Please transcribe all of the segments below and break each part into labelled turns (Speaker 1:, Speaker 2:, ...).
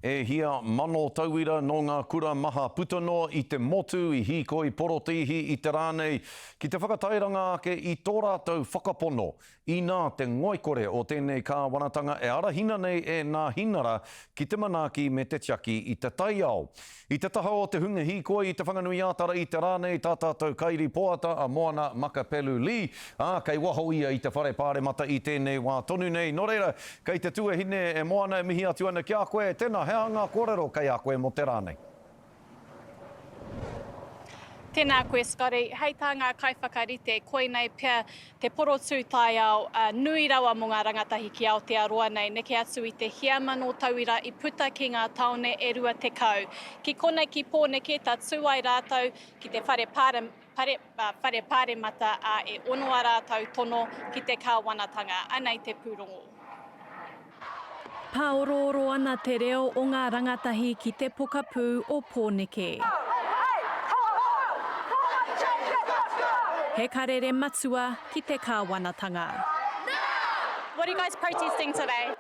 Speaker 1: E hia mano tauira no ngā kura maha putono i te motu i hikoi porotihi i te rānei ki te whakatairanga ake i tō rātou whakapono i nā te ngoikore o tēnei kāwanatanga e arahina nei e nā hinara ki te manaki me te tiaki i te taiao. I te taha o te hunga hikoi i te whanganui ātara i te rānei tā tātou kairi poata a Moana Makapelu Li kei waho ia i te whare pāre mata i tēnei wā tonu nei. Nō reira, kei te tuahine e Moana e mihi atu ana ki a koe, tēnā hea ngā kōrero kei a koe mo te rānei.
Speaker 2: Tēnā koe, Scotty. Hei tā ngā kaiwhakarite, koe nei pia te porotu tai ao nui rawa mo ngā rangatahi ki Aotearoa nei, neke atu i te hia mano tauira i puta ki ngā taone e rua te kau. Ki konei ki pōneke tā tūai rātou ki te whare pāre mata e onoa rātou tono ki te kāwanatanga, anei te pūrongo.
Speaker 3: Paororo ana te reo o ngā rangatahi ki te pokapū o Pōneke. He karere matua ki te kāwanatanga.
Speaker 2: What are you guys protesting today?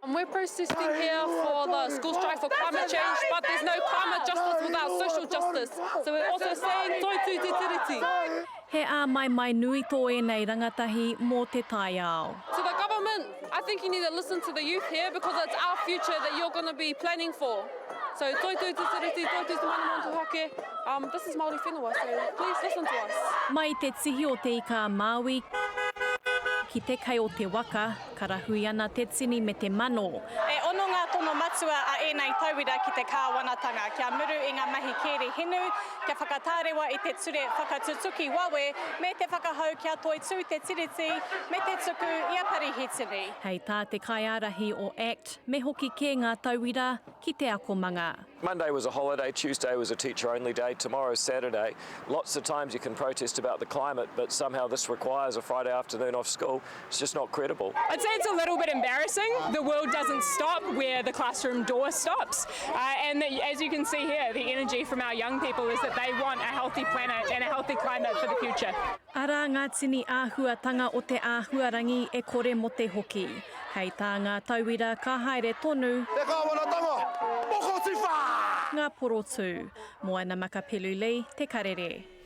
Speaker 4: We're protesting here for the school strike for climate change, but there's no climate justice without social justice. So we're also saying toitu te tiriti.
Speaker 3: He mai nui tō e nei rangatahi mō te tai ao.
Speaker 4: To the government, I think you need to listen to the youth here because it's our future that you're going to be planning for. So toitu te tiriti, toitu te manamontu hake. This is Māori whenua, so please listen to us.
Speaker 3: Mai te tihi o te ika Māui, ki te kai o te waka, karahui ana te tini me te mano.
Speaker 2: E ono ngā tono matua a enei tauira ki te kāwanatanga. Kia muru i ngā mahi kere hinu, kia whakatārewa i te ture whakatutuki wawe, me te whakahau kia toi tū te tiriti, me te tuku ia parihitini.
Speaker 3: Hei tā te kaiarahi o ACT, me hoki ke ngā tauira ki te akomanga.
Speaker 5: Monday was a holiday, Tuesday was a teacher-only day, tomorrow's Saturday. Lots of times you can protest about the climate, but somehow this requires a Friday afternoon off school. It's just not credible.
Speaker 6: I'd say it's a little bit embarrassing. The world doesn't stop where the classroom door stops. And as you can see here, the energy from our young people is that they want a healthy planet and a healthy climate for the future.
Speaker 3: Ara ngā tini āhuatanga o te āhuarangi e kore mo te hoki. Hei tā ngā tauira ka haere tonu.
Speaker 7: Te kāwanatanga, moko tiwha!
Speaker 3: Ngā porotu, Moana Makapelu Li, te karere.